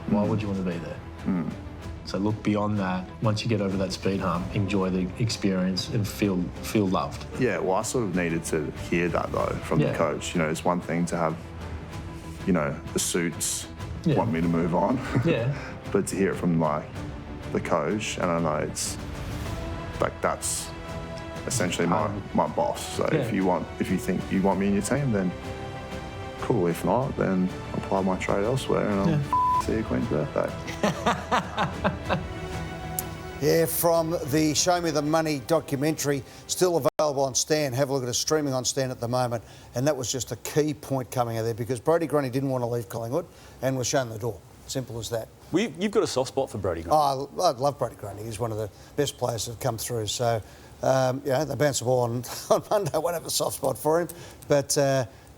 Why would you want to be there? So look beyond that. Once you get over that speed hump, enjoy the experience and feel loved. Yeah, well, I sort of needed to hear that, though, from the coach. You know, it's one thing to have, you know, the suits want me to move on. Yeah. But to hear it from, like, the coach, and I know it's, like, that's essentially my boss. So if you think you want me in your team, then cool. If not, then I'll apply my trade elsewhere and I'll see you Queen's birthday. Yeah, from the Show Me the Money documentary, still available on Stan. Have a look at it, streaming on Stan at the moment. And that was just a key point coming out there because Brodie Grundy didn't want to leave Collingwood and was shown the door. Simple as that. Well, you've got a soft spot for Brodie Grundy. Oh, I love Brodie Grundy. He's one of the best players that have come through. So, they bounce the ball on Monday. I won't have a soft spot for him. But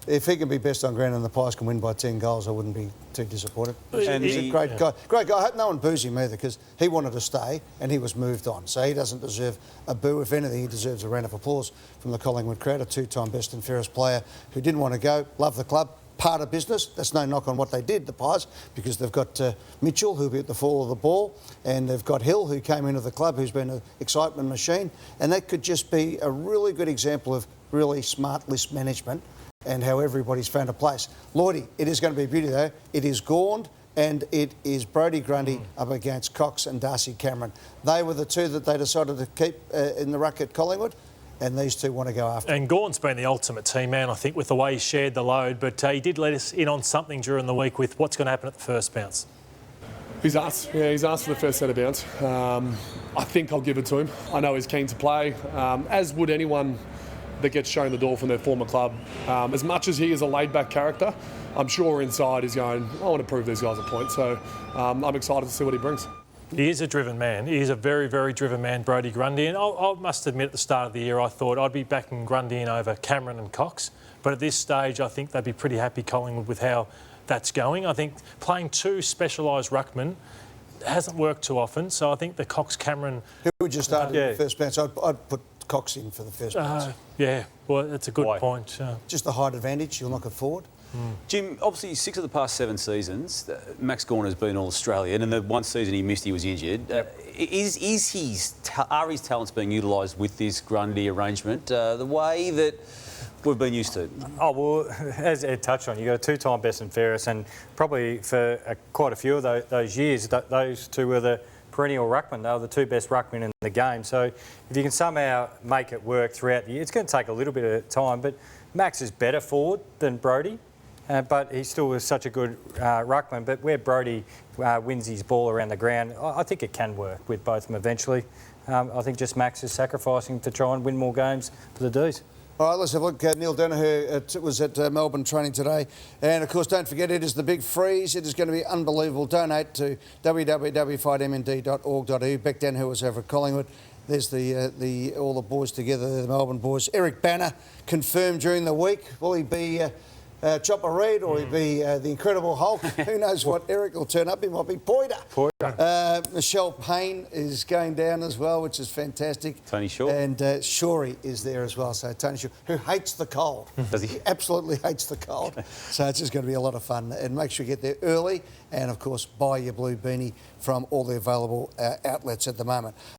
if he can be best on ground and the Pies can win by 10 goals, I wouldn't be too disappointed. And he's a great guy. Great guy. I hope no one boos him either because he wanted to stay and he was moved on. So he doesn't deserve a boo. If anything, he deserves a round of applause from the Collingwood crowd. A two-time best and fairest player who didn't want to go, loved the club. Part of business. That's no knock on what they did, the Pies, because they've got Mitchell, who'll be at the fall of the ball, and they've got Hill, who came into the club, who's been an excitement machine. And that could just be a really good example of really smart list management and how everybody's found a place. Lloydie, it is going to be a beauty, though. It is Gaunt and it is Brodie Grundy up against Cox and Darcy Cameron. They were the two that they decided to keep in the ruck at Collingwood. And these two want to go after. And Gaunt's been the ultimate team man, I think, with the way he shared the load. But he did let us in on something during the week with what's going to happen at the first bounce. He's asked for the first set of bounce. I think I'll give it to him. I know he's keen to play, as would anyone that gets shown the door from their former club. As much as he is a laid-back character, I'm sure inside he's going, I want to prove these guys a point. So I'm excited to see what he brings. He is a driven man. He is a very, very driven man, Brodie Grundy. And I must admit, at the start of the year, I thought I'd be backing Grundy in over Cameron and Cox. But at this stage, I think they'd be pretty happy, Collingwood, with how that's going. I think playing two specialised ruckmen hasn't worked too often. So I think the Cox-Cameron... Who would you start in the first bounce? I'd put Cox in for the first bounce. Yeah, well, that's a good point. Just the height advantage, you'll knock it forward. Jim, obviously 6 of the past 7 seasons, Max Gawn has been All-Australian, and the one season he missed, he was injured. Are his talents being utilised with this Grundy arrangement the way that we've been used to? Oh, well, as Ed touched on, you've got a two-time best and fairest, and probably for quite a few of those years, those two were the perennial ruckmen. They were the two best ruckmen in the game. So if you can somehow make it work throughout the year, it's going to take a little bit of time, but Max is better forward than Brodie. But he still is such a good ruckman. But where Brodie wins his ball around the ground, I think it can work with both of them eventually. I think just Max is sacrificing to try and win more games for the D's. All right, let's have a look. Neil Danaher was at Melbourne training today. And, of course, don't forget, it is the big freeze. It is going to be unbelievable. Donate to www.fightmnd.org.au. Beck Danaher was over at Collingwood. There's all the boys together, the Melbourne boys. Eric Banner confirmed during the week. Will he be... Chopper Reid, or he'd be the Incredible Hulk. Who knows what Eric will turn up? He might be Poiter. Michelle Payne is going down as well, which is fantastic. Tony Shaw. And Shorey is there as well. So Tony Shaw, who hates the cold. Does he? He absolutely hates the cold. So it's just going to be a lot of fun. And make sure you get there early. And, of course, buy your blue beanie from all the available outlets at the moment.